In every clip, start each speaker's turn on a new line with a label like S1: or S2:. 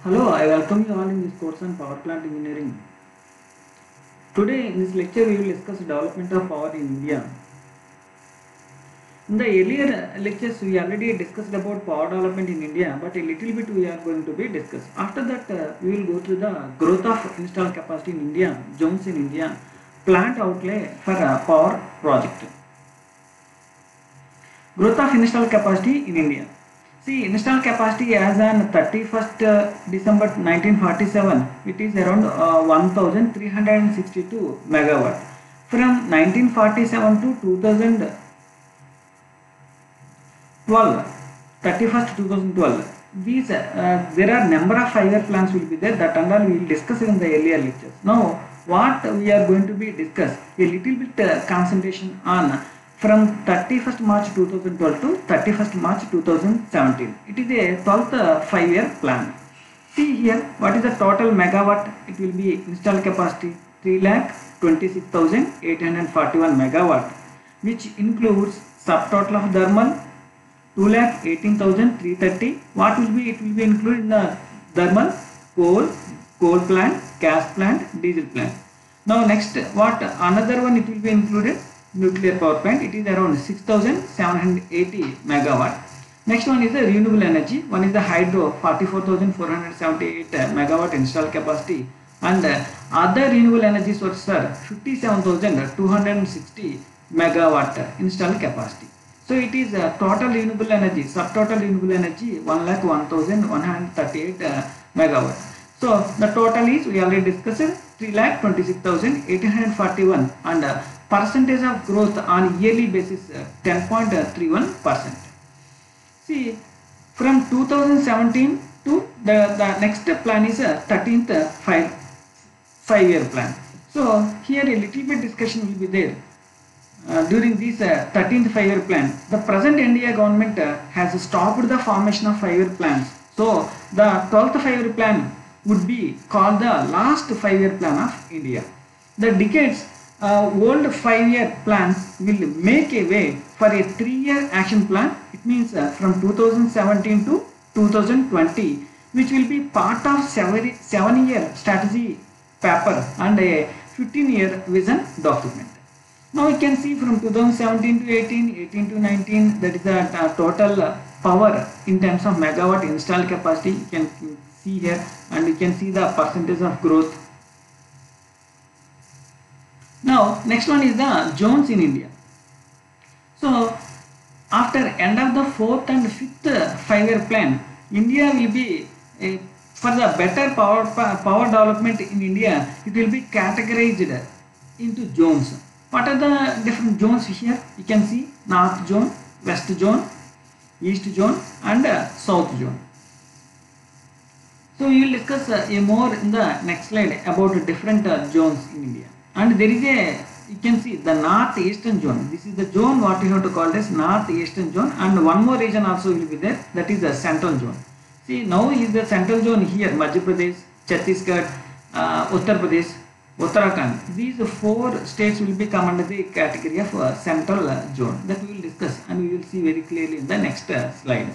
S1: Hello, I welcome you all in this course on power plant engineering. Today in this lecture we will discuss development of power in India. In the earlier lectures we already discussed about power development in India, but a little bit we are going to be discussed. After that we will go through the growth of installed capacity in India, zones in India, plant outlay for power project. Growth of installed capacity in India. See, installed capacity as on 31st December 1947, it is around 1362 megawatt. From 1947 to 2012, 31st 2012, these there are number of 5-year plans will be there, that and all we will discuss in the earlier lectures. Now, what we are going to be discuss a little bit concentration on from 31st March 2012 to 31st March 2017. It is a 12th 5-year plan. See here, what is the total megawatt? It will be installed capacity 3,26,841 megawatt, which includes subtotal of thermal 2,18,330. What will be? It will be included in the thermal, coal plant, gas plant, diesel plant. Now next, what another one it will be included? Nuclear power plant, it is around 6,780 megawatt. Next one is the renewable energy. One is the hydro, 44,478 megawatt installed capacity, and other renewable energy sources are 57,260 megawatt installed capacity. So it is total renewable energy, subtotal renewable energy 1,01,138 megawatt. So the total is, we already discussed, 3,26,841, and percentage of growth on yearly basis 10.31%. See, from 2017 to the next plan is a 13th 5-year plan. So here a little bit discussion will be there. During this 13th 5-year plan, the present NDA government has stopped the formation of 5-year plans. So the 12th 5-year plan would be called the last 5-year plan of India. The decades old 5-year plans will make a way for a 3-year action plan. It means from 2017 to 2020, which will be part of 7-year strategy paper and a 15-year vision document. Now you can see from 2017 to 18, 18 to 19, that is the total power in terms of megawatt installed capacity. You can see here, and you can see the percentage of growth. Now next one is the zones in India. So after end of the 4th and 5th 5-year plan, India will be for the better power development in India, it will be categorized into zones. What are the different zones here? You can see north zone, west zone, east zone, and south zone. So we will discuss more in the next slide about different zones in India. And there is a, you can see the northeastern zone. This is the zone what we have to call as northeastern zone, and one more region also will be there, that is the central zone. See, now is the central zone here, Madhya Pradesh, Chhattisgarh, Uttar Pradesh, Uttarakhand. These 4 states will be come under the category of central zone, that we will discuss and we will see very clearly in the next slide.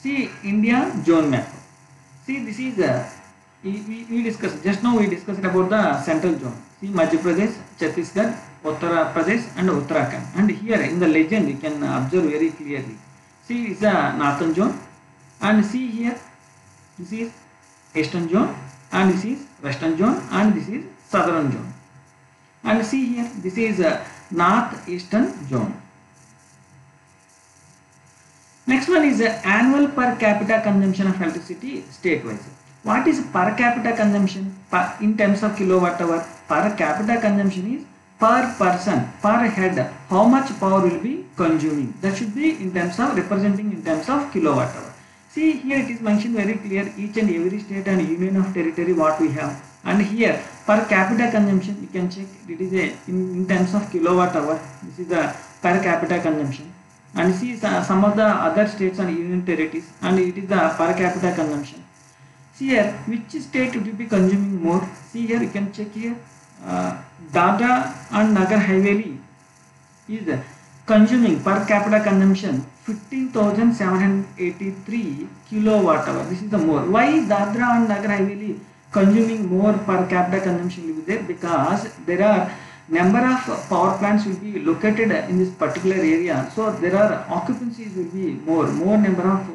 S1: See, India zone map. See, this is we discussed just now. We discussed about the central zone. See, Madhya Pradesh, Chhattisgarh, Uttar Pradesh, and Uttarakhand. And here in the legend you can observe very clearly. See, it's a northern zone, and see here, this is eastern zone, and this is western zone, and this is southern zone. And see here, this is a northeastern zone. Next one is annual per capita consumption of electricity state-wise. What is per capita consumption in terms of kilowatt hour? Per capita consumption is per person, per head, how much power will be consuming. That should be in terms of representing in terms of kilowatt hour. See, here it is mentioned very clear, each and every state and union of territory what we have. And here per capita consumption, you can check, it is a in terms of kilowatt hour. This is the per capita consumption. And see some of the other states and union territories, and it is the per capita consumption. See here, which state will be consuming more? See here, you can check here. Dadra and Nagar Haveli is consuming per capita consumption 15,783 kilowatt hour. This is the more. Why Dadra and Nagar Haveli consuming more per capita consumption will be there? Because there are number of power plants will be located in this particular area, so there are occupancies will be more number of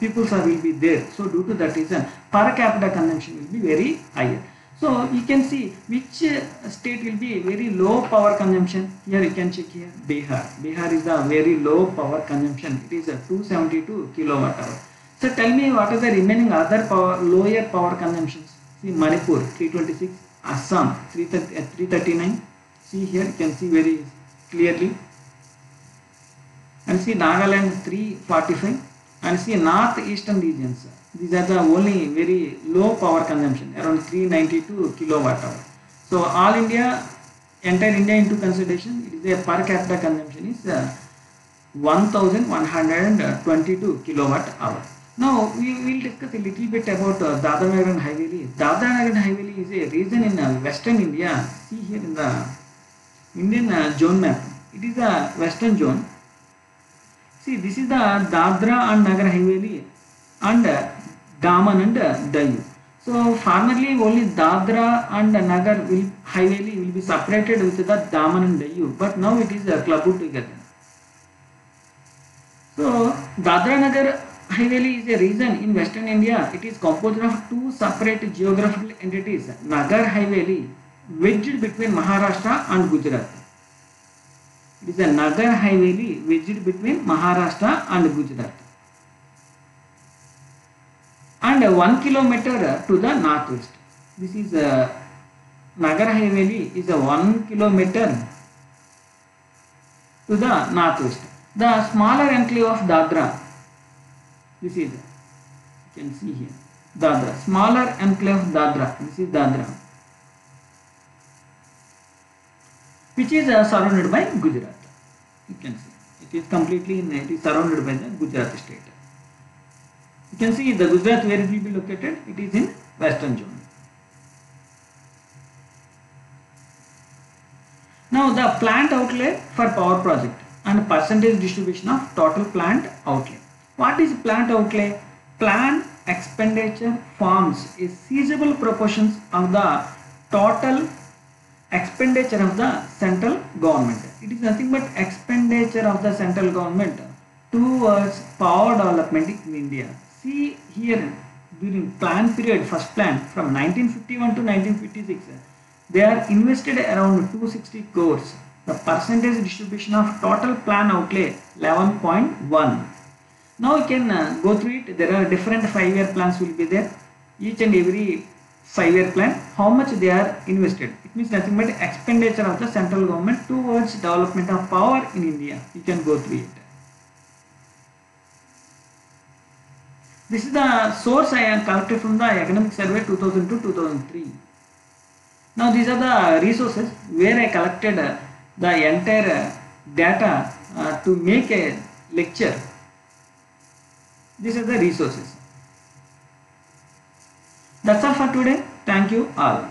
S1: people will be there. So due to that reason, per capita consumption will be very higher. So you can see which state will be very low power consumption. Here you can check here, Bihar. Bihar is the very low power consumption. It is a 272 kilowatt hour. So tell me what are the remaining other lower power consumptions. See Manipur 326, Assam 339. See here you can see very clearly. And see Nagaland 345. And see north eastern regions. These are the only very low power consumption, around 392 kilowatt hour. So all India, entire India into consideration, it is a per capita consumption is 1122 kilowatt hour. Now we will discuss a little bit about Dadra Nagar and Haveli. Dadra Nagar and Haveli is a region in western India. See here in the Indian zone map. It is a western zone. See, this is the Dadra and Nagar Haveli and Daman and Diu. So formerly only Dadra and Nagar Haveli will be separated with the Daman and Diu, but now it is clubbed together. So Dadra Nagar Haveli is a region in western India. It is composed of two separate geographical entities, Nagar Haveli wedged between Maharashtra and Gujarat. It is a Nagar Haveli wedged between Maharashtra and Gujarat. And 1 kilometer to the northwest. This is Nagar Haveli is a 1 kilometer to the northwest. The smaller enclave of Dadra. This is, you can see here, Dadra. Smaller enclave of Dadra. This is Dadra, which is surrounded by Gujarat. You can see it is completely it is surrounded by the Gujarat state. You can see the Gujarat where it will be located. It is in western zone. Now the plant outlay for power project and percentage distribution of total plant outlay. What is plant outlay? Plant expenditure forms a seizable proportions of the total expenditure of the central government. It is nothing but expenditure of the central government towards power development in India. See here during plan period, first plan from 1951 to 1956, they are invested around 260 crores. The percentage distribution of total plan outlay 11.1. Now you can go through it. There are different 5-year plans will be there. Each and every 5-year plan, how much they are invested. It means nothing but expenditure of the central government towards development of power in India. You can go through it. This is the source I have collected from the Economic Survey 2002-2003. Now these are the resources where I collected the entire data to make a lecture. These are the resources. That's all for today. Thank you all.